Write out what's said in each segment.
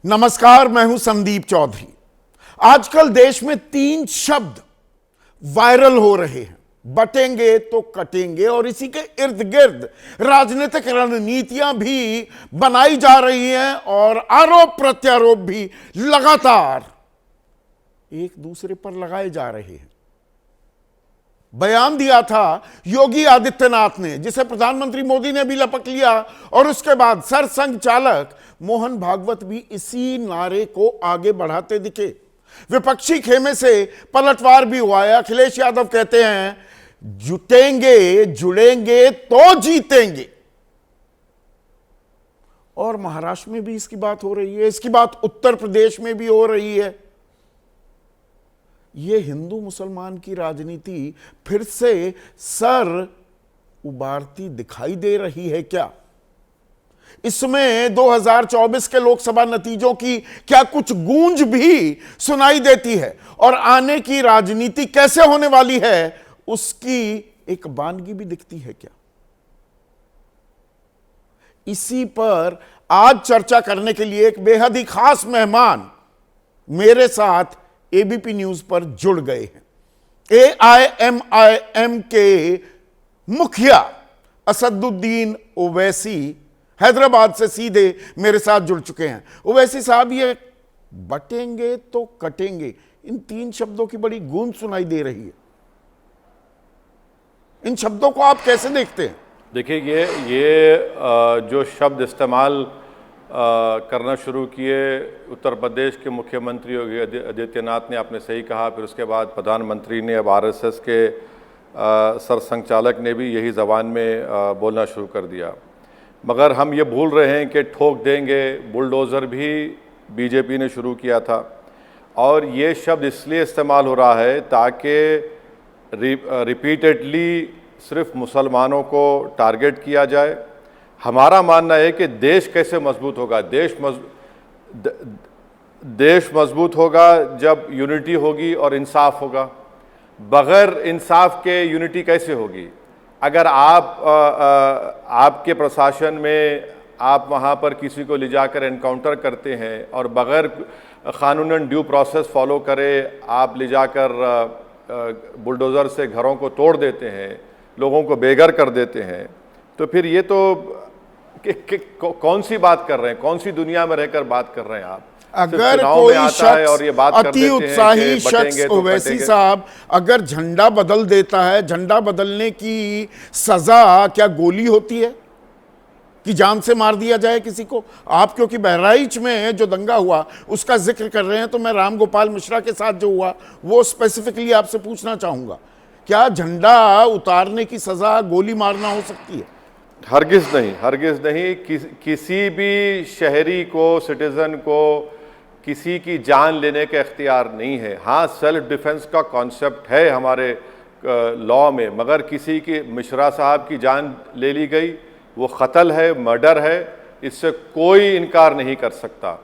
नमस्कार, मैं हूं संदीप चौधरी। आजकल देश में 3 शब्द वायरल हो रहे हैं, बटेंगे तो कटेंगे, और इसी के इर्द गिर्द राजनीतिक रणनीतियां भी बनाई जा रही हैं और आरोप प्रत्यारोप भी लगातार एक दूसरे पर लगाए जा रहे हैं। बयान दिया था योगी आदित्यनाथ ने, जिसे प्रधानमंत्री मोदी ने भी लपक लिया, और उसके बाद सरसंघ चालक मोहन भागवत भी इसी नारे को आगे बढ़ाते दिखे। विपक्षी खेमे से पलटवार भी हुआ है। अखिलेश यादव कहते हैं जुटेंगे जुड़ेंगे तो जीतेंगे, और महाराष्ट्र में भी इसकी बात हो रही है, इसकी बात उत्तर प्रदेश में भी हो रही है। यह हिंदू मुसलमान की राजनीति फिर से सर उबारती दिखाई दे रही है क्या? इसमें 2024 के लोकसभा नतीजों की क्या कुछ गूंज भी सुनाई देती है, और आने की राजनीति कैसे होने वाली है उसकी एक बानगी भी दिखती है क्या? इसी पर आज चर्चा करने के लिए एक बेहद ही खास मेहमान मेरे साथ एबीपी न्यूज पर जुड़ गए हैं। AIMIM के मुखिया असदुद्दीन ओवैसी हैदराबाद से सीधे मेरे साथ जुड़ चुके हैं। ओवैसी साहब, ये बटेंगे तो कटेंगे, इन 3 शब्दों की बड़ी गूंज सुनाई दे रही है। इन शब्दों को आप कैसे देखते हैं? देखिए, ये जो शब्द इस्तेमाल करना शुरू किए उत्तर प्रदेश के मुख्यमंत्री योगी आदित्यनाथ ने, आपने सही कहा, फिर उसके बाद प्रधानमंत्री ने, अब आरएसएस के सरसंघचालक ने भी यही ज़बान में बोलना शुरू कर दिया। मगर हम ये भूल रहे हैं कि ठोक देंगे बुलडोज़र भी बीजेपी ने शुरू किया था, और ये शब्द इसलिए इस्तेमाल हो रहा है ताकि रिपीटेडली सिर्फ मुसलमानों को टारगेट किया जाए। हमारा मानना है कि देश कैसे मजबूत होगा? देश मजबूत होगा जब यूनिटी होगी और इंसाफ होगा। बगैर इंसाफ के यूनिटी कैसे होगी? अगर आपके प्रशासन में आप वहाँ पर किसी को ले जाकर एनकाउंटर करते हैं और बगैर कानूनन ड्यू प्रोसेस फॉलो करे आप ले जाकर बुलडोज़र से घरों को तोड़ देते हैं, लोगों को बेघर कर देते हैं, तो फिर ये तो कौन सी बात कर रहे हैं? कौन सी दुनिया में रहकर बात कर रहे हैं आप? अगर कोई शख्स अति उत्साही शख्स ओवैसी साहब अगर झंडा बदल देता है, झंडा बदलने की सजा क्या गोली होती है कि जान से मार दिया जाए किसी को? आप क्योंकि बहराइच में जो दंगा हुआ उसका जिक्र कर रहे हैं, तो मैं राम गोपाल मिश्रा के साथ जो हुआ वो स्पेसिफिकली आपसे पूछना चाहूंगा, क्या झंडा उतारने की सजा गोली मारना हो सकती है? हरगिज़ नहीं, हरगिज़ नहीं। किसी भी शहरी को, सिटीज़न को किसी की जान लेने का इख्तियार नहीं है। हाँ, सेल्फ डिफेंस का कॉन्सेप्ट है हमारे लॉ में, मगर किसी की, मिश्रा साहब की जान ले ली गई, वो कत्ल है, मर्डर है, इससे कोई इनकार नहीं कर सकता।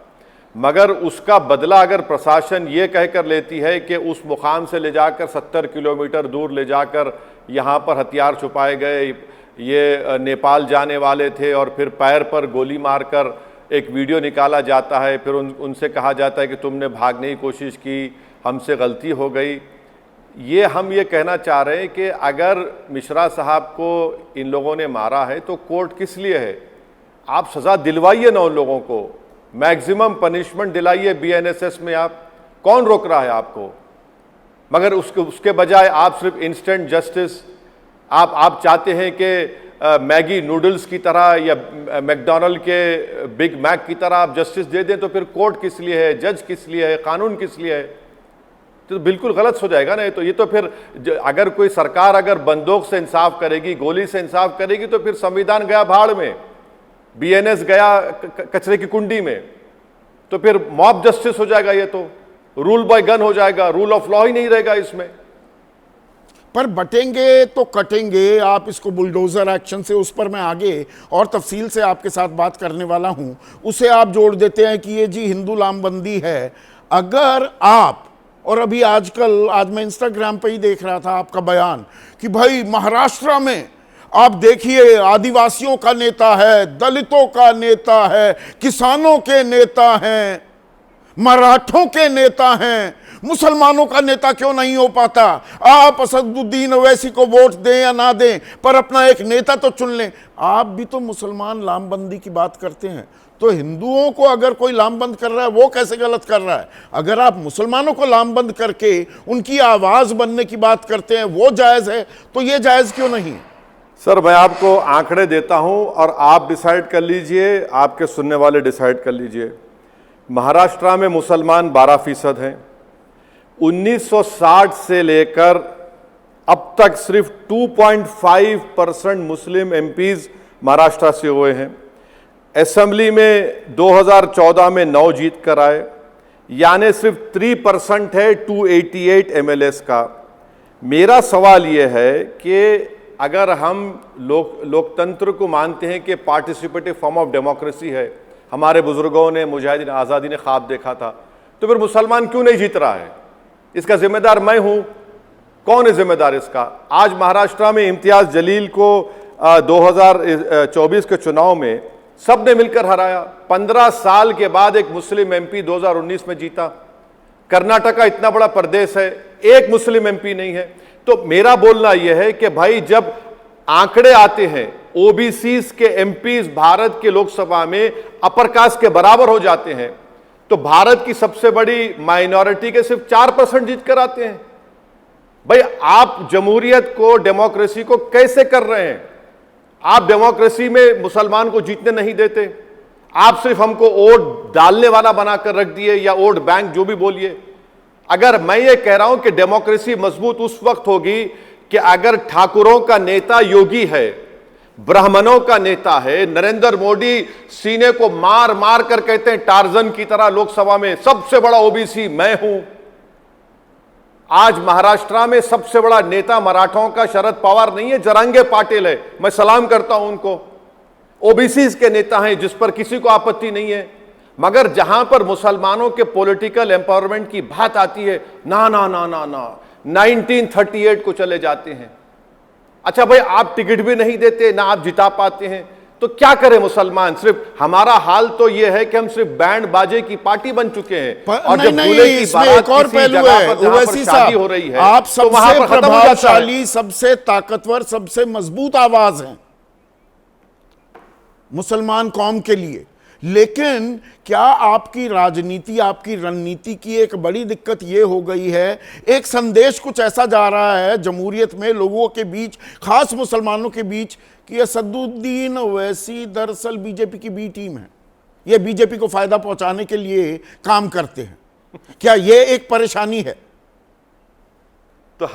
मगर उसका बदला अगर प्रशासन ये कहकर लेती है कि उस मुकाम से ले जाकर 70 किलोमीटर दूर ले जाकर यहाँ पर हथियार छुपाए गए, ये नेपाल जाने वाले थे, और फिर पैर पर गोली मारकर एक वीडियो निकाला जाता है, फिर उनसे कहा जाता है कि तुमने भागने की कोशिश की, हमसे गलती हो गई। हम ये कहना चाह रहे हैं कि अगर मिश्रा साहब को इन लोगों ने मारा है तो कोर्ट किस लिए है? आप सज़ा दिलवाइए ना उन लोगों को, मैक्सिमम पनिशमेंट दिलाइए बीएनएसएस में। आप कौन रोक रहा है आपको? मगर उसके बजाय आप सिर्फ इंस्टेंट जस्टिस, आप चाहते हैं कि मैगी नूडल्स की तरह या मैकडॉनल्ड के बिग मैक की तरह आप जस्टिस दे दें, तो फिर कोर्ट किस लिए है? जज किस लिए है? कानून किस लिए है? तो बिल्कुल गलत हो जाएगा ना। तो ये तो फिर अगर कोई सरकार अगर बंदूक से इंसाफ करेगी, गोली से इंसाफ करेगी, तो फिर संविधान गया भाड़ में, बीएनएस गया कचरे की कुंडी में, तो फिर मॉब जस्टिस हो जाएगा। ये तो रूल बाय गन हो जाएगा, रूल ऑफ लॉ ही नहीं रहेगा इसमें। पर बटेंगे तो कटेंगे, आप इसको बुलडोजर एक्शन से, उस पर मैं आगे और तफसील से आपके साथ बात करने वाला हूं। उसे आप जोड़ देते हैं कि ये जी हिंदू लामबंदी है। अगर आप, और अभी आज मैं इंस्टाग्राम पे ही देख रहा था आपका बयान कि भाई महाराष्ट्र में आप देखिए आदिवासियों का नेता है, दलितों का नेता है, किसानों के नेता हैं, मराठों के नेता हैं, मुसलमानों का नेता क्यों नहीं हो पाता? आप असदुद्दीन ओवैसी को वोट दें या ना दें, पर अपना एक नेता तो चुन लें। आप भी तो मुसलमान लामबंदी की बात करते हैं, तो हिंदुओं को अगर कोई लामबंद कर रहा है वो कैसे गलत कर रहा है? अगर आप मुसलमानों को लामबंद करके उनकी आवाज बनने की बात करते हैं वो जायज है, तो ये जायज क्यों नहीं? सर, मैं आपको आंकड़े देता हूं और आप डिसाइड कर लीजिए, आपके सुनने वाले डिसाइड कर लीजिए। महाराष्ट्र में मुसलमान 12% हैं। 1960 से लेकर अब तक सिर्फ 2.5% मुस्लिम एमपीज महाराष्ट्र से हुए हैं। असेंबली में 2014 में 9 जीत कर आए, यानी सिर्फ 3% है 288 एमएलएस का। मेरा सवाल यह है कि अगर हम लोकतंत्र को मानते हैं कि पार्टिसिपेटिव फॉर्म ऑफ डेमोक्रेसी है, हमारे बुजुर्गों ने, मुजाहिदीन आज़ादी ने ख्वाब देखा था, तो फिर मुसलमान क्यों नहीं जीत रहा है? इसका जिम्मेदार मैं हूं। कौन है जिम्मेदार इसका? आज महाराष्ट्र में इम्तियाज जलील को 2024 के चुनाव में सबने मिलकर हराया। 15 साल के बाद एक मुस्लिम एमपी 2019 में जीता। कर्नाटका इतना बड़ा प्रदेश है, एक मुस्लिम एमपी नहीं है। तो मेरा बोलना यह है कि भाई, जब आंकड़े आते हैं ओबीसीज के एमपीज भारत के लोकसभा में अपर कास्ट के बराबर हो जाते हैं, तो भारत की सबसे बड़ी माइनॉरिटी के सिर्फ 4% जीत कर आते हैं। भाई, आप जमहूरियत को, डेमोक्रेसी को कैसे कर रहे हैं? आप डेमोक्रेसी में मुसलमान को जीतने नहीं देते, आप सिर्फ हमको वोट डालने वाला बनाकर रख दिए, या वोट बैंक, जो भी बोलिए। अगर मैं ये कह रहा हूं कि डेमोक्रेसी मजबूत उस वक्त होगी कि अगर ठाकुरों का नेता योगी है, ब्राह्मणों का नेता है, नरेंद्र मोदी सीने को मार मार कर कहते हैं टार्जन की तरह लोकसभा में, सबसे बड़ा ओबीसी मैं हूं। आज महाराष्ट्र में सबसे बड़ा नेता मराठों का शरद पवार नहीं है, जरांगे पाटिल है। मैं सलाम करता हूं उनको। ओबीसी के नेता हैं जिस पर किसी को आपत्ति नहीं है। मगर जहां पर मुसलमानों के पॉलिटिकल एम्पावरमेंट की बात आती है, ना ना ना ना ना 1938 को चले जाते हैं। अच्छा भाई, आप टिकट भी नहीं देते, ना आप जिता पाते हैं, तो क्या करें मुसलमान? सिर्फ हमारा हाल तो यह है कि हम सिर्फ बैंड बाजे की पार्टी बन चुके हैं। और जब दूल्हे की बारात एक और पहलू है, ओवैसी साहब, हो रही है, आप सबसे प्रभावशाली, सबसे ताकतवर, सबसे मजबूत आवाज हैं मुसलमान कौम के लिए। लेकिन क्या आपकी राजनीति, आपकी रणनीति की एक बड़ी दिक्कत यह हो गई है, एक संदेश कुछ ऐसा जा रहा है जमहूरियत में लोगों के बीच, खास मुसलमानों के बीच, कि असदुद्दीन ओवैसी दरअसल बीजेपी की बी टीम है, ये बीजेपी को फायदा पहुंचाने के लिए काम करते हैं। क्या यह एक परेशानी है? तो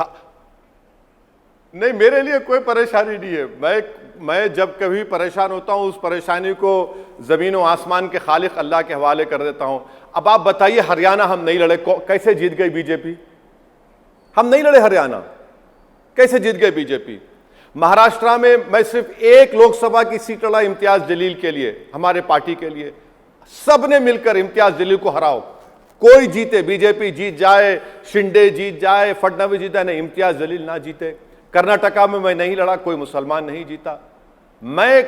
नहीं, मेरे लिए कोई परेशानी नहीं है। मैं जब कभी परेशान होता हूं, उस परेशानी को जमीन और आसमान के खालिक अल्लाह के हवाले कर देता हूं। अब आप बताइए, हरियाणा हम नहीं लड़े, कैसे जीत गई बीजेपी? हम नहीं लड़े हरियाणा, कैसे जीत गए बीजेपी? महाराष्ट्र में मैं सिर्फ एक लोकसभा की सीट लड़ा इम्तियाज जलील के लिए, हमारे पार्टी के लिए। सबने मिलकर इम्तियाज जलील को हराओ, कोई जीते, बीजेपी जीत जाए, शिंदे जीत जाए, फडणवीस जीता, नहीं, इम्तियाज जलील ना जीते। कर्नाटका में मैं नहीं लड़ा, कोई मुसलमान नहीं जीता। मैं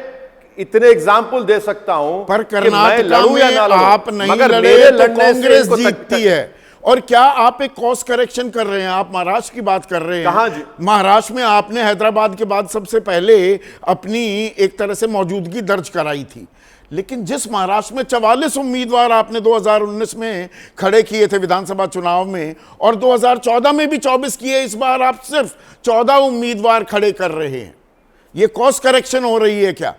इतने एग्जाम्पल दे सकता हूं, पर कर्नाटका में आप नहीं लड़े तो कांग्रेस जीतती है। और क्या आप एक कॉस्ट करेक्शन कर रहे हैं? आप महाराष्ट्र की बात कर रहे हैं। कहां जी? महाराष्ट्र में आपने हैदराबाद के बाद सबसे पहले अपनी एक तरह से मौजूदगी दर्ज कराई थी, लेकिन जिस महाराष्ट्र में 44 उम्मीदवार आपने 2019 में खड़े किए थे विधानसभा चुनाव में, और 2014 में भी 24 किए, इस बार आप सिर्फ 14 उम्मीदवार खड़े कर रहे हैं। यह कॉस्ट करेक्शन हो रही है क्या?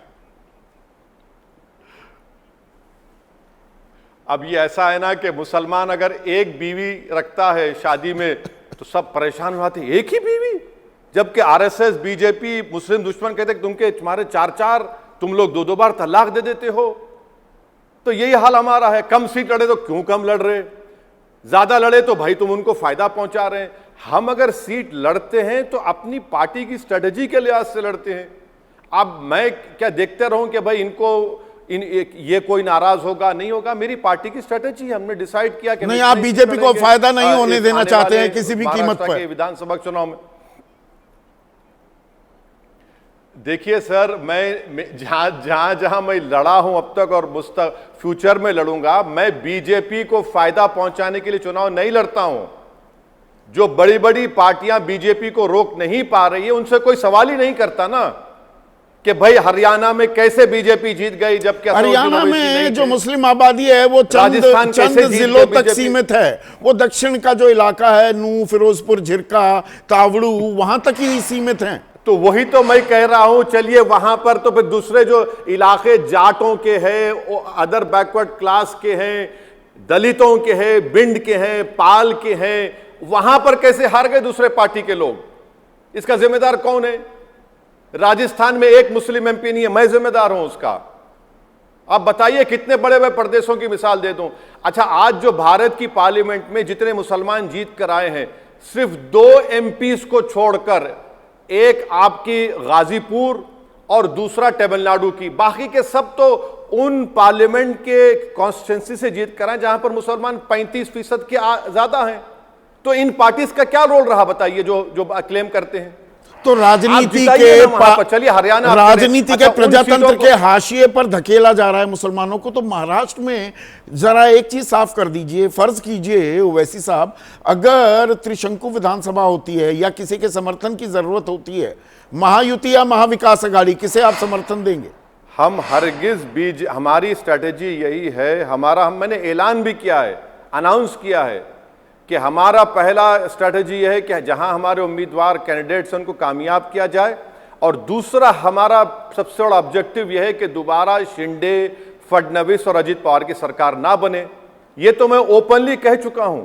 अब ये ऐसा है ना कि मुसलमान अगर एक बीवी रखता है शादी में तो सब परेशान हो जाते, एक ही बीवी, जबकि आरएसएस, बीजेपी, मुस्लिम दुश्मन कहते तुम्हारे 4-4, तुम लोग 2-2 बार तलाक दे देते हो। तो यही हाल हमारा है। कम सीट लड़े तो क्यों कम लड़ रहे, ज्यादा लड़े तो भाई तुम उनको फायदा पहुंचा रहे हैं। हम अगर सीट लड़ते हैं तो अपनी पार्टी की स्ट्रेटजी के लिहाज से लड़ते हैं। अब मैं क्या देखते रहूं कि भाई इनको ये कोई नाराज होगा, नहीं होगा? मेरी पार्टी की स्ट्रेटजी, हमने डिसाइड किया कि नहीं, आप बीजेपी को फायदा नहीं होने देना चाहते हैं किसी भी कीमत पर विधानसभा चुनाव में। देखिए सर, मैं जहां मैं लड़ा हूं अब तक और फ्यूचर में लड़ूंगा, मैं बीजेपी को फायदा पहुंचाने के लिए चुनाव नहीं लड़ता हूं। जो बड़ी बड़ी पार्टियां बीजेपी को रोक नहीं पा रही है, उनसे कोई सवाल ही नहीं करता ना कि भाई हरियाणा में कैसे बीजेपी जीत गई, जबकि हरियाणा में जो मुस्लिम आबादी है वो चंद जिलों तक सीमित है। वो दक्षिण का जो इलाका है, नूह, फिरोजपुर, झिरका, तावड़ू, वहां तक ही सीमित है। तो वही तो मैं कह रहा हूं, चलिए वहां पर तो फिर दूसरे जो इलाके जाटों के हैं, अदर बैकवर्ड क्लास के हैं, दलितों के हैं, बिंड के हैं, पाल के हैं, वहां पर कैसे हार गए दूसरे पार्टी के लोग? इसका जिम्मेदार कौन है? राजस्थान में एक मुस्लिम एमपी नहीं है, मैं जिम्मेदार हूं उसका। आप बताइए कितने बड़े बड़े प्रदेशों की मिसाल दे दूं। अच्छा, आज जो भारत की पार्लियामेंट में जितने मुसलमान जीत कर आए हैं, सिर्फ 2 एमपीज को छोड़कर, एक आपकी गाजीपुर और दूसरा तमिलनाडु की, बाकी के सब तो उन पार्लियामेंट के कॉन्स्टिट्यूंसी से जीत कर आए जहां पर मुसलमान 35% के ज्यादा हैं। तो इन पार्टीज का क्या रोल रहा बताइए, जो क्लेम करते हैं? तो राजनीति के चलिए हरियाणा, राजनीति के प्रजातंत्र के हाशिए पर धकेला जा रहा है मुसलमानों को। तो महाराष्ट्र में जरा एक चीज साफ कर दीजिए, फर्ज कीजिए ओवैसी साहब, अगर त्रिशंकु विधानसभा होती है या किसी के समर्थन की जरूरत होती है, महायुति या महाविकास अघाड़ी, किसे आप समर्थन देंगे? हम हरगिज हमारी स्ट्रेटेजी यही है, मैंने ऐलान भी किया है, अनाउंस किया है कि हमारा पहला स्ट्रैटेजी यह है कि जहां हमारे उम्मीदवार कैंडिडेट्स उनको कामयाब किया जाए, और दूसरा हमारा सबसे बड़ा ऑब्जेक्टिव यह है कि दोबारा शिंदे, फडणवीस और अजित पवार की सरकार ना बने। यह तो मैं ओपनली कह चुका हूं,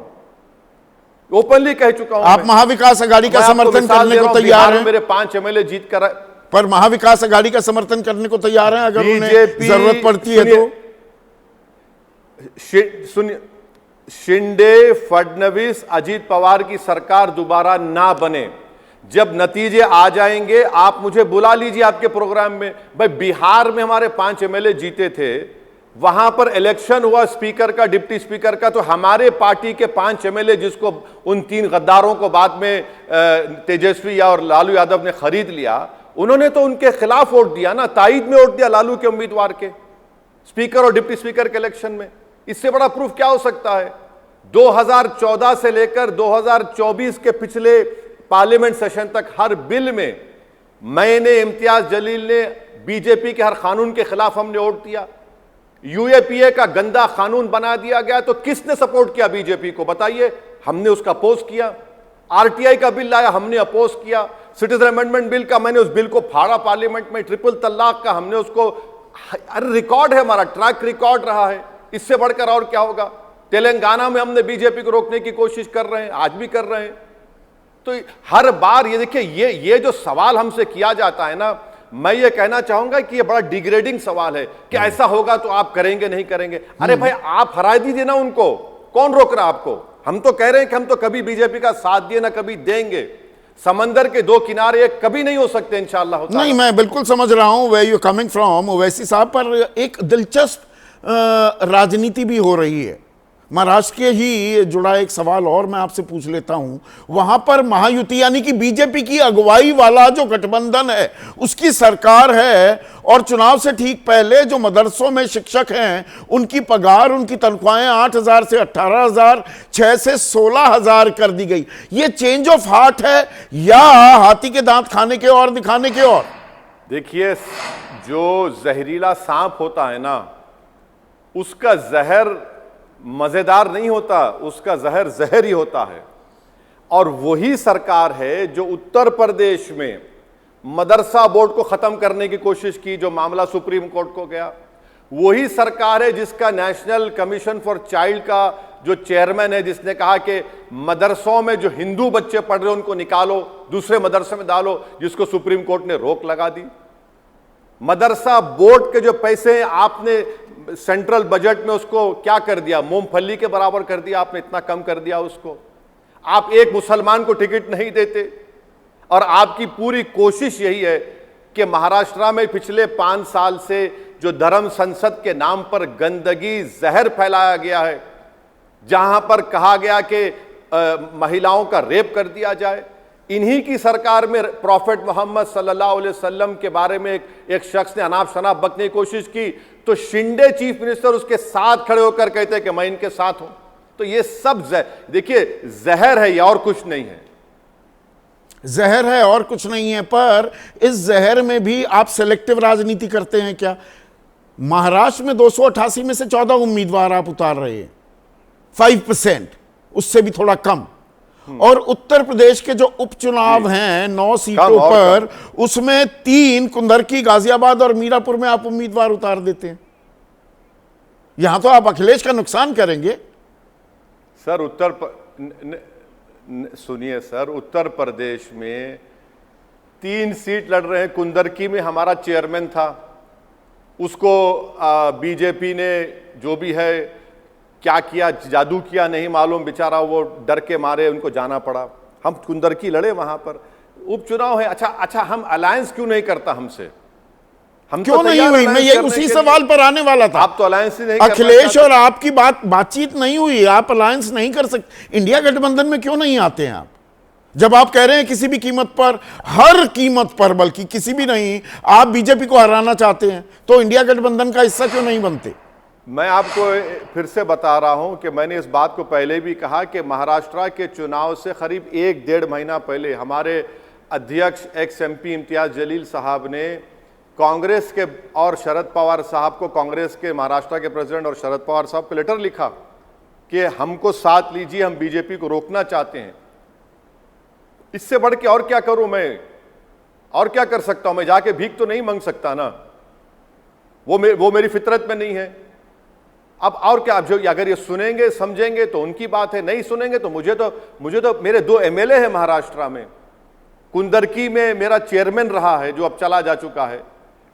आप महाविकास अघाड़ी का समर्थन करने को तैयार हैं? मेरे 5 एमएलए जीत कर, पर महाविकास अघाड़ी का समर्थन करने को तैयार हैं अगर उन्हें जरूरत पड़ती है तो? सुनिए, शिंदे, फडणवीस, अजीत पवार की सरकार दोबारा ना बने, जब नतीजे आ जाएंगे आप मुझे बुला लीजिए आपके प्रोग्राम में। भाई बिहार में हमारे 5 एमएलए जीते थे, वहां पर इलेक्शन हुआ स्पीकर का, डिप्टी स्पीकर का, तो हमारे पार्टी के 5 एमएलए, जिसको उन 3 गद्दारों को बाद में तेजस्वी और लालू यादव ने खरीद लिया, उन्होंने तो उनके खिलाफ वोट दिया ना, ताईद में वोट दिया लालू के उम्मीदवार के, स्पीकर और डिप्टी स्पीकर के इलेक्शन में। इससे बड़ा प्रूफ क्या हो सकता है? 2014 से लेकर 2024 के पिछले पार्लियामेंट सेशन तक हर बिल में मैंने, इम्तियाज जलील ने, बीजेपी के हर कानून के खिलाफ हमने वोट दिया। यूएपीए का गंदा कानून बना दिया गया तो किसने सपोर्ट किया बीजेपी को बताइए? हमने उसका अपोज किया। आरटीआई का बिल लाया, हमने अपोज किया। सिटीजन अमेंडमेंट बिल का, मैंने उस बिल को फाड़ा पार्लियामेंट में। ट्रिपल तलाक का हमने उसको, अरे रिकॉर्ड है, हमारा ट्रैक रिकॉर्ड रहा है, इससे बढ़कर और क्या होगा? तेलंगाना में हमने बीजेपी को रोकने की कोशिश कर रहे हैं, आज भी कर रहे हैं। तो हर बार ये देखिए, ये जो सवाल हमसे किया जाता है ना, मैं ये कहना चाहूंगा कि ये बड़ा डिग्रेडिंग सवाल है कि ऐसा होगा तो आप करेंगे नहीं करेंगे। अरे भाई आप हरा दीजिए ना उनको, कौन रोक रहा आपको? हम तो कह रहे हैं कि हम तो कभी बीजेपी का साथ दिए ना कभी देंगे। समंदर के 2 किनारे एक कभी नहीं हो सकते इंशाअल्लाह। नहीं, मैं बिल्कुल समझ रहा हूं where you coming from Owaisi साहब, पर एक दिलचस्प राजनीति भी हो रही है। महाराष्ट्र के ही जुड़ा एक सवाल और मैं आपसे पूछ लेता हूं। वहां पर महायुति यानी कि बीजेपी की अगुवाई वाला जो गठबंधन है, उसकी सरकार है, और चुनाव से ठीक पहले जो मदरसों में शिक्षक हैं उनकी पगार, उनकी तनख्वाहें 8,000 से 18,000, 6 से 16,000 कर दी गई। ये चेंज ऑफ हार्ट है या हाथी के दांत खाने के और दिखाने के और? देखिए, जो जहरीला सांप होता है ना, उसका जहर मजेदार नहीं होता, उसका जहर जहर ही होता है। और वही सरकार है जो उत्तर प्रदेश में मदरसा बोर्ड को खत्म करने की कोशिश की, जो मामला सुप्रीम कोर्ट को गया। वही सरकार है जिसका नेशनल कमीशन फॉर चाइल्ड का जो चेयरमैन है, जिसने कहा कि मदरसों में जो हिंदू बच्चे पढ़ रहे हैं उनको निकालो, दूसरे मदरसे में डालो, जिसको सुप्रीम कोर्ट ने रोक लगा दी। मदरसा बोर्ड के जो पैसे आपने सेंट्रल बजट में उसको क्या कर दिया? मूंगफली के बराबर कर दिया आपने, इतना कम कर दिया उसको। आप एक मुसलमान को टिकट नहीं देते, और आपकी पूरी कोशिश यही है कि महाराष्ट्र में पिछले 5 साल से जो धर्म संसद के नाम पर गंदगी, जहर फैलाया गया है, जहां पर कहा गया कि महिलाओं का रेप कर दिया जाए, इन्हीं की सरकार में प्रॉफेट मोहम्मद सल्लल्लाहु अलैहि वसल्लम के बारे में एक शख्स ने अनाप शनाप बकने की कोशिश की तो शिंदे चीफ मिनिस्टर उसके साथ खड़े होकर कहते कि मैं इनके साथ हूं। तो ये सब देखिए जहर है, ये और कुछ नहीं है। जहर है और कुछ नहीं है, पर इस जहर में भी आप सेलेक्टिव राजनीति करते हैं क्या? महाराष्ट्र में 288 में से 14 उम्मीदवार आप उतार रहे हैं, 5%, उससे भी थोड़ा कम। और उत्तर प्रदेश के जो उपचुनाव हैं 9 सीटों पर, उसमें 3 कुंदरकी, गाजियाबाद और मीरापुर में आप उम्मीदवार उतार देते हैं। यहां तो आप अखिलेश का नुकसान करेंगे। सर सुनिए सर, उत्तर प्रदेश में 3 सीट लड़ रहे हैं। कुंदरकी में हमारा चेयरमैन था, उसको बीजेपी ने जो भी है क्या किया, जादू किया नहीं मालूम, बेचारा वो डर के मारे उनको जाना पड़ा। हम कुंदरकी लड़े, वहां पर उपचुनाव है। अच्छा हम अलायंस क्यों नहीं करता हमसे? हम क्यों नहीं हुई? मैं ये उसी सवाल पर आने वाला था। आप तो अलायंस ही नहीं, अखिलेश और आपकी बातचीत नहीं हुई, आप अलायंस नहीं कर सकते। इंडिया गठबंधन में क्यों नहीं आते हैं आप? जब आप कह रहे हैं किसी भी कीमत पर, हर कीमत पर, बल्कि किसी भी नहीं, आप बीजेपी को हराना चाहते हैं, तो इंडिया गठबंधन का हिस्सा क्यों नहीं बनते? मैं आपको फिर से बता रहा हूं कि मैंने इस बात को पहले भी कहा कि महाराष्ट्र के चुनाव से करीब 1-1.5 महीना पहले हमारे अध्यक्ष एक्स एमपी इम्तियाज जलील साहब ने कांग्रेस के और शरद पवार साहब को, कांग्रेस के महाराष्ट्र के प्रेसिडेंट और शरद पवार साहब को लेटर लिखा कि हमको साथ लीजिए, हम बीजेपी को रोकना चाहते हैं। इससे बढ़ के और क्या करूं मैं? और क्या कर सकता हूं मैं? जाके भीख तो नहीं मांग सकता ना, वो मेरी फितरत में नहीं है। अब और क्या, जो अगर ये सुनेंगे समझेंगे तो उनकी बात है, नहीं सुनेंगे तो मुझे तो मेरे 2 एमएलए हैं महाराष्ट्र में। कुंदरकी में मेरा चेयरमैन रहा है जो अब चला जा चुका है।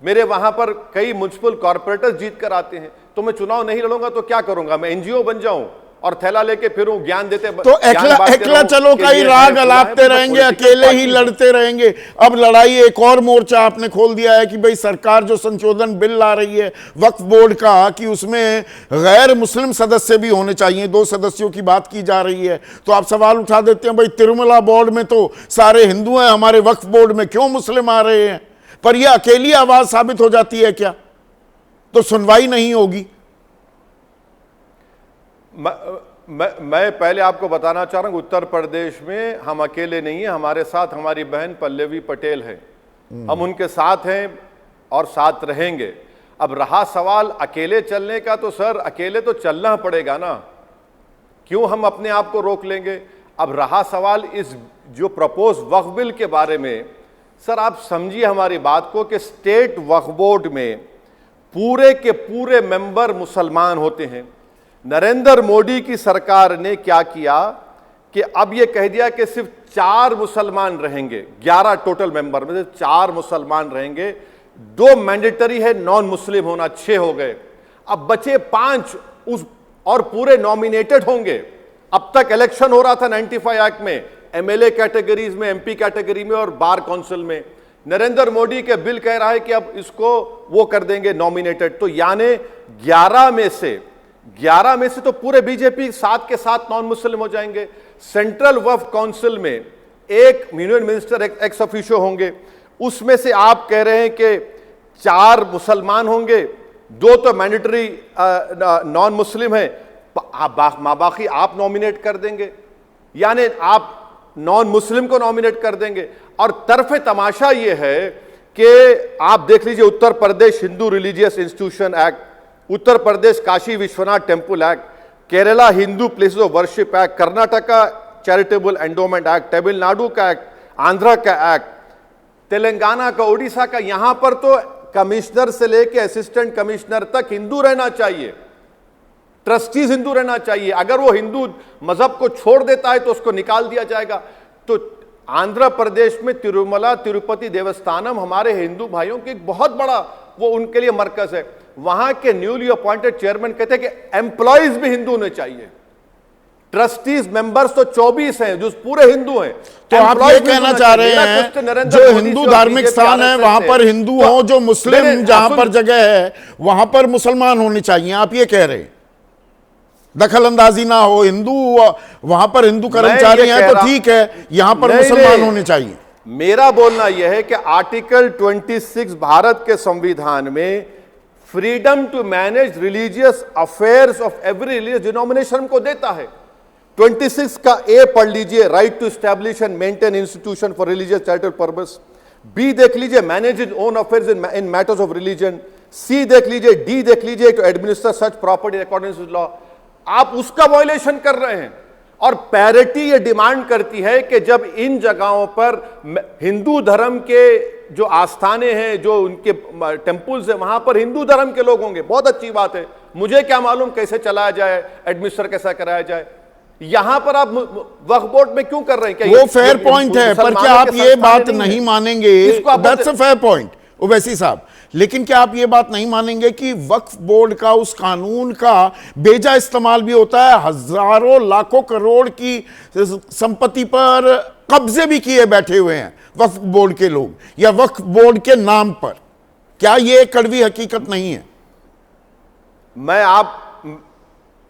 मेरे वहां पर कई म्युनिसिपल कॉर्पोरेटर्स जीत कर आते हैं। तो मैं चुनाव नहीं लड़ूंगा तो क्या करूंगा? मैं एनजीओ बन जाऊं और थैला लेके फिरूं, ज्ञान देते, तो एकला चलो का ही राग अलापते रहेंगे, अकेले ही लड़ते रहेंगे। अब लड़ाई एक और मोर्चा आपने खोल दिया है कि भाई सरकार जो संशोधन बिल ला रही है वक्फ बोर्ड का, कि उसमें गैर मुस्लिम सदस्य भी होने चाहिए, 2 सदस्यों की बात की जा रही है। तो आप सवाल उठा देते हैं भाई तिरुमला बोर्ड में तो सारे हिंदू हैं, हमारे वक्फ बोर्ड में क्यों मुस्लिम आ रहे हैं? पर यह अकेली आवाज साबित हो जाती है क्या? तो सुनवाई नहीं होगी। मैं पहले आपको बताना चाह रहा हूं, उत्तर प्रदेश में हम अकेले नहीं हैं, हमारे साथ हमारी बहन पल्लवी पटेल है। हम उनके साथ हैं और साथ रहेंगे। अब रहा सवाल अकेले चलने का, तो सर अकेले तो चलना पड़ेगा ना, क्यों हम अपने आप को रोक लेंगे? अब रहा सवाल इस जो प्रपोज वक्फ बिल के बारे में, सर आप समझिए हमारी बात को कि स्टेट वक्फ बोर्ड में पूरे के पूरे मेंबर मुसलमान होते हैं। नरेंद्र मोदी की सरकार ने क्या किया कि अब यह कह दिया कि सिर्फ 4 मुसलमान रहेंगे, 11 टोटल मेंबर में से 4 मुसलमान रहेंगे, 2 मैंडेटरी है, नॉन मुस्लिम होना, 6 हो गए। अब बचे 5 उस, और पूरे नॉमिनेटेड होंगे। अब तक इलेक्शन हो रहा था 95 एक्ट में, एमएलए कैटेगरीज में, एमपी कैटेगरी में और बार काउंसिल में। नरेंद्र मोदी के बिल कह रहा है कि अब इसको वो कर देंगे नॉमिनेटेड। तो यानी 11 में से तो पूरे बीजेपी 7 के 7 नॉन मुस्लिम हो जाएंगे। सेंट्रल वक्फ काउंसिल में 1 यूनियन मिनिस्टर एक्स ऑफिशियो होंगे, उसमें से आप कह रहे हैं कि 4 मुसलमान होंगे, 2 तो मैंडेटरी नॉन मुस्लिम है, बाकी आप नॉमिनेट कर देंगे, यानी आप नॉन मुस्लिम को नॉमिनेट कर देंगे। और तरफे तमाशा यह है कि आप देख लीजिए Uttar Pradesh Hindu religious institution act, Uttar Pradesh Kashi Vishwanath temple act, Kerala Hindu places of worship act, Karnataka charitable endowment act, Tamil Nadu का एक्ट, आंध्र का एक्ट, तेलंगाना का, उड़ीसा का। यहां पर तो कमिश्नर से लेके असिस्टेंट कमिश्नर तक हिंदू रहना चाहिए, ट्रस्टीज हिंदू रहना चाहिए। अगर वो हिंदू मजहब को छोड़ देता है तो उसको निकाल दिया जाएगा। तो आंध्र प्रदेश में तिरुमला तिरुपति देवस्थानम हमारे हिंदू भाइयों की एक बहुत बड़ा वो उनके लिए मरकज है। वहां के न्यूली अपॉइंटेड चेयरमैन कहते हैं कि एम्प्लॉइज भी हिंदू होने चाहिए। ट्रस्टीज मेंबर्स तो 24 हैं जो पूरे हिंदू हैं। तो आप ये कहना चाह रहे हैं जो हिंदू धार्मिक स्थान है वहां पर हिंदू हो, जो मुस्लिम जहां पर जगह है वहां पर मुसलमान होने चाहिए, आप ये कह रहे हैं? दखल अंदाजी ना हो, हिंदू वहां पर हिंदू कर्मचारी हैं तो ठीक है, यहां पर मुसलमान होने चाहिए। मेरा बोलना यह है कि आर्टिकल 26 भारत के संविधान में freedom to manage religious affairs of every religious denomination को देता है। 26 का ए पढ़ लीजिए, right to establish and maintain institution for religious charitable purpose. B देख लीजिए, manage is own affairs in matters of religion. C देख लीजिए, डी देख लीजिए, to administer such property according to law. आप उसका वायलेशन कर रहे हैं। और पैरिटी ये डिमांड करती है कि जब इन जगहों पर हिंदू धर्म के जो आस्थाने हैं, जो उनके टेंपल्स हैं, वहां पर हिंदू धर्म के लोग होंगे, बहुत अच्छी बात है। मुझे क्या मालूम कैसे चलाया जाए, एडमिनिस्टर कैसा कराया जाए। यहां पर आप वक्फ बोर्ड में क्यों कर रहे हैं? क्या वो फेयर पॉइंट है, पर क्या आप ये बात नहीं मानेंगे? That's a fair point Owaisi साहब, लेकिन क्या आप ये बात नहीं मानेंगे कि वक्फ बोर्ड का, उस कानून का बेजा इस्तेमाल भी होता है? हजारों लाखों करोड़ की संपत्ति पर कब्जे भी किए बैठे हुए हैं वक्फ बोर्ड के लोग, या वक्फ बोर्ड के नाम पर। क्या ये कड़वी हकीकत नहीं है?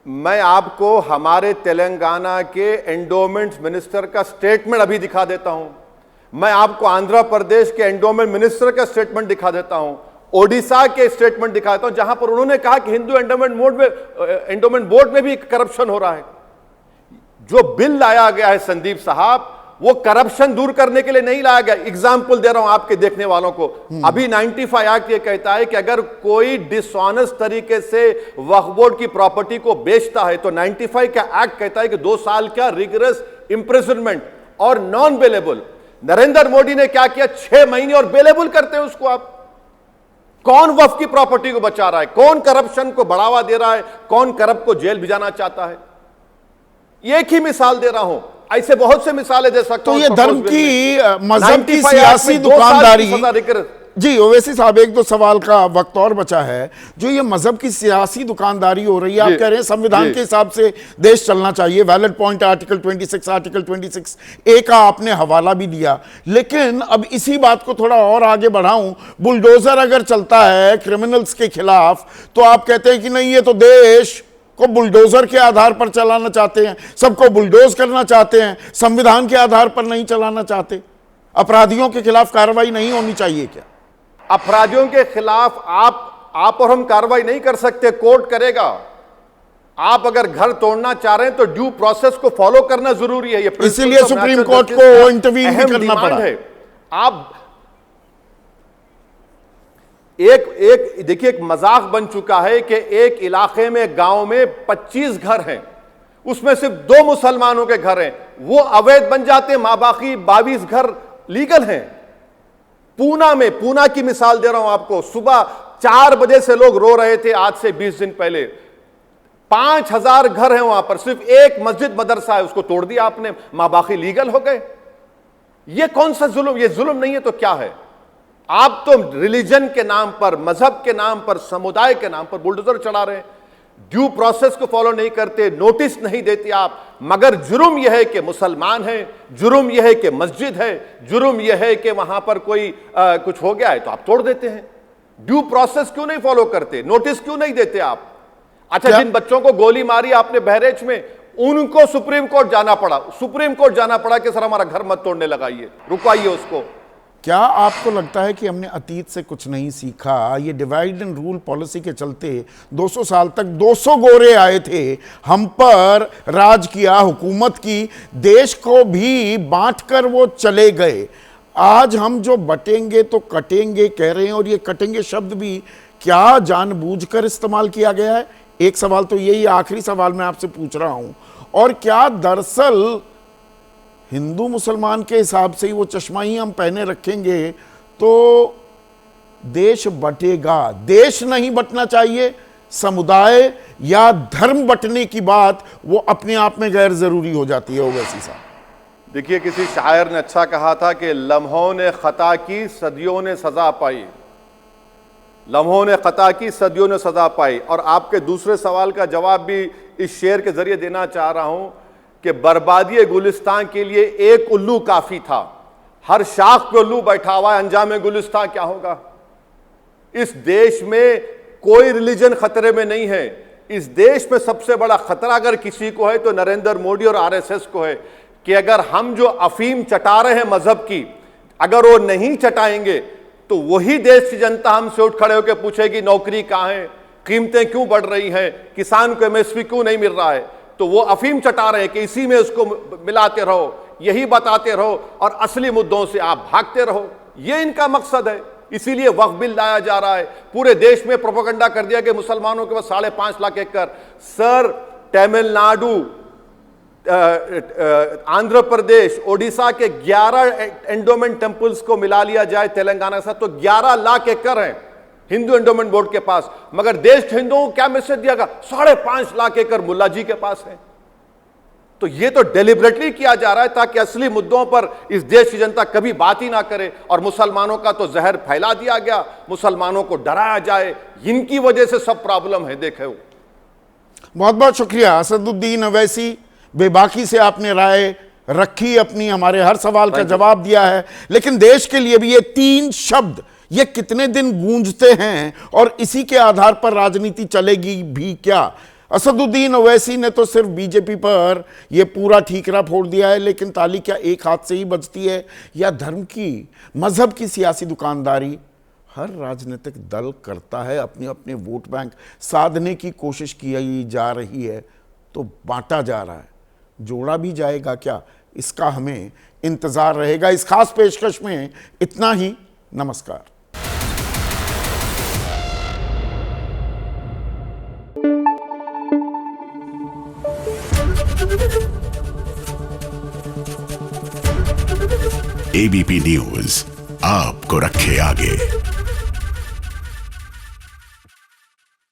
मैं आपको हमारे तेलंगाना के एंडोमेंट मिनिस्टर का स्टेटमेंट अभी दिखा देता हूं। मैं आपको आंध्र प्रदेश के एंडोमेंट मिनिस्टर का स्टेटमेंट दिखा देता हूं, ओडिशा के स्टेटमेंट दिखा देता हूं, जहां पर उन्होंने कहा कि हिंदू एंडोमेंट बोर्ड में भी करप्शन हो रहा है। जो बिल लाया गया है संदीप साहब, वो करप्शन दूर करने के लिए नहीं लाया गया। एग्जाम्पल दे रहा हूं आपके देखने वालों को। अभी 95 एक्ट ये कहता है कि अगर कोई डिसऑनेस्ट तरीके से वक्फ बोर्ड की प्रॉपर्टी को बेचता है तो 95 का एक्ट कहता है कि 2 साल का रिगरस इंप्रिजनमेंट और नॉन बेलेबल। नरेंद्र मोदी ने क्या किया? 6 महीने और बेलेबल करते हैं उसको। आप कौन वक्फ की प्रॉपर्टी को बचा रहा है? कौन करप्शन को बढ़ावा दे रहा है? कौन करप्ट को जेल भिजाना चाहता है? एक ही मिसाल दे रहा हूं, ऐसे बहुत से मिसालें दे सकता हूं। तो ये धर्म की, मजहब की सियासी दुकानदारी। जी ओवैसी साहब, एक दो सवाल का वक्त और बचा है। जो ये मजहब की सियासी दुकानदारी हो रही है, आप कह रहे हैं संविधान के हिसाब से देश चलना चाहिए, वैलिड पॉइंट आर्टिकल 26, आर्टिकल 26 ए का आपने हवाला भी दिया। लेकिन अब इसी बात को थोड़ा और आगे बढ़ाऊं, बुलडोजर अगर चलता है क्रिमिनल्स के खिलाफ, तो आप कहते हैं कि नहीं, ये तो देश को बुलडोजर के आधार पर चलाना चाहते हैं, सबको बुलडोज करना चाहते हैं, संविधान के आधार पर नहीं चलाना चाहते। अपराधियों के खिलाफ कार्रवाई नहीं होनी चाहिए क्या? अपराधियों के खिलाफ आप और हम कार्रवाई नहीं कर सकते, कोर्ट करेगा। आप अगर घर तोड़ना चाह रहे हैं तो ड्यू प्रोसेस को फॉलो करना जरूरी है। ये इसीलिए सुप्रीम कोर्ट को इंटरवीन भी करना पड़ा है। आप एक देखिए, एक मजाक बन चुका है कि एक इलाके में, गांव में 25 घर हैं, उसमें सिर्फ 2 मुसलमानों के घर हैं, वो अवैध बन जाते हैं, बाकी 22 घर लीगल हैं। पूना में, पूना की मिसाल दे रहा हूं आपको, सुबह 4 बजे से लोग रो रहे थे आज से 20 दिन पहले। 5000 घर हैं वहां पर, सिर्फ एक मस्जिद मदरसा है, उसको तोड़ दिया आपने, बाकी लीगल हो गए। ये कौन सा जुल्म? ये जुल्म नहीं है तो क्या है? आप तो रिलीजन के नाम पर, मजहब के नाम पर, समुदाय के नाम पर बुलडोजर चढ़ा रहे हैं, ड्यू प्रोसेस को फॉलो नहीं करते, नोटिस नहीं देते आप। मगर जुर्म यह है कि मुसलमान है, जुर्म यह है कि मस्जिद है, जुर्म यह है कि वहां पर कोई कुछ हो गया है तो आप तोड़ देते हैं। ड्यू प्रोसेस क्यों नहीं फॉलो करते? नोटिस क्यों नहीं देते आप? अच्छा, जिन बच्चों को गोली मारी आपने बहरेच में, उनको सुप्रीम कोर्ट जाना पड़ा, सुप्रीम कोर्ट जाना पड़ा कि सर हमारा घर मत तोड़ने लगाइए, रुकवाइए उसको। क्या आपको लगता है कि हमने अतीत से कुछ नहीं सीखा? ये डिवाइड एंड रूल पॉलिसी के चलते 200 साल तक 200 गोरे आए थे, हम पर राज किया, हुकूमत की, देश को भी बांटकर वो चले गए। आज हम जो बटेंगे तो कटेंगे कह रहे हैं, और ये कटेंगे शब्द भी क्या जानबूझकर इस्तेमाल किया गया है? एक सवाल तो यही, आखिरी सवाल मैं आपसे पूछ रहा हूं। और क्या दरअसल हिंदू मुसलमान के हिसाब से ही वो चश्मा ही हम पहने रखेंगे तो देश बटेगा? देश नहीं बटना चाहिए, समुदाय या धर्म बटने की बात वो अपने आप में गैर जरूरी हो जाती है। ओवैसी साहब, देखिए, किसी शायर ने अच्छा कहा था कि लम्हों ने खता की, सदियों ने सजा पाई। लम्हों ने खता की, सदियों ने सजा पाई। और आपके दूसरे सवाल का जवाब भी इस शेर के जरिए देना चाह रहा हूं कि बर्बादी गुलिस्तान के लिए एक उल्लू काफी था, हर शाख पे उल्लू बैठा हुआ है, अंजाम गुलिस्तान क्या होगा? इस देश में कोई रिलीजन खतरे में नहीं है, इस देश में सबसे बड़ा खतरा अगर किसी को है तो नरेंद्र मोदी और आरएसएस को है कि अगर हम जो अफीम चटा रहे हैं मजहब की, अगर वो नहीं चटाएंगे तो वही देश की जनता हमसे उठ खड़े होकर पूछेगी नौकरी कहां है, कीमतें क्यों बढ़ रही हैं, किसान को एमएसपी क्यों नहीं मिल रहा है। तो वो अफीम चटा रहे हैं कि इसी में उसको मिलाते रहो, यही बताते रहो और असली मुद्दों से आप भागते रहो, ये इनका मकसद है। इसीलिए वक्फ बिल लाया जा रहा है। पूरे देश में प्रोपेगेंडा कर दिया कि मुसलमानों के पास 5.5 लाख एकड़। सर, तमिलनाडु, आंध्र प्रदेश, ओडिशा के 11 एंडोमेंट टेंपल्स को मिला लिया जाए तेलंगाना के साथ तो 11 लाख एकड़ हैं हिंदू एंडोमेंट बोर्ड के पास। मगर देश के हिंदुओं को क्या मैसेज दिया गया? 5.5 लाख एकड़ मुल्ला जी के पास है। तो ये तो डेलिबरेटली किया जा रहा है ताकि असली मुद्दों पर इस देश की जनता कभी बात ही ना करे। और मुसलमानों का तो जहर फैला दिया गया, मुसलमानों को डराया जाए, इनकी वजह से सब प्रॉब्लम है। देखे हो, बहुत बहुत शुक्रिया असदुद्दीन अवैसी, बेबाकी से आपने राय रखी अपनी, हमारे हर सवाल का जवाब दिया है। लेकिन देश के लिए भी ये 3 शब्द ये कितने दिन गूंजते हैं और इसी के आधार पर राजनीति चलेगी भी क्या? असदुद्दीन ओवैसी ने तो सिर्फ बीजेपी पर यह पूरा ठीकरा फोड़ दिया है, लेकिन ताली क्या एक हाथ से ही बजती है? या धर्म की, मजहब की सियासी दुकानदारी हर राजनीतिक दल करता है, अपने अपने वोट बैंक साधने की कोशिश की जा रही है, तो बांटा जा रहा है। जोड़ा भी जाएगा क्या, इसका हमें इंतजार रहेगा। इस खास पेशकश में इतना ही। नमस्कार। एबीपी न्यूज आपको रखे आगे।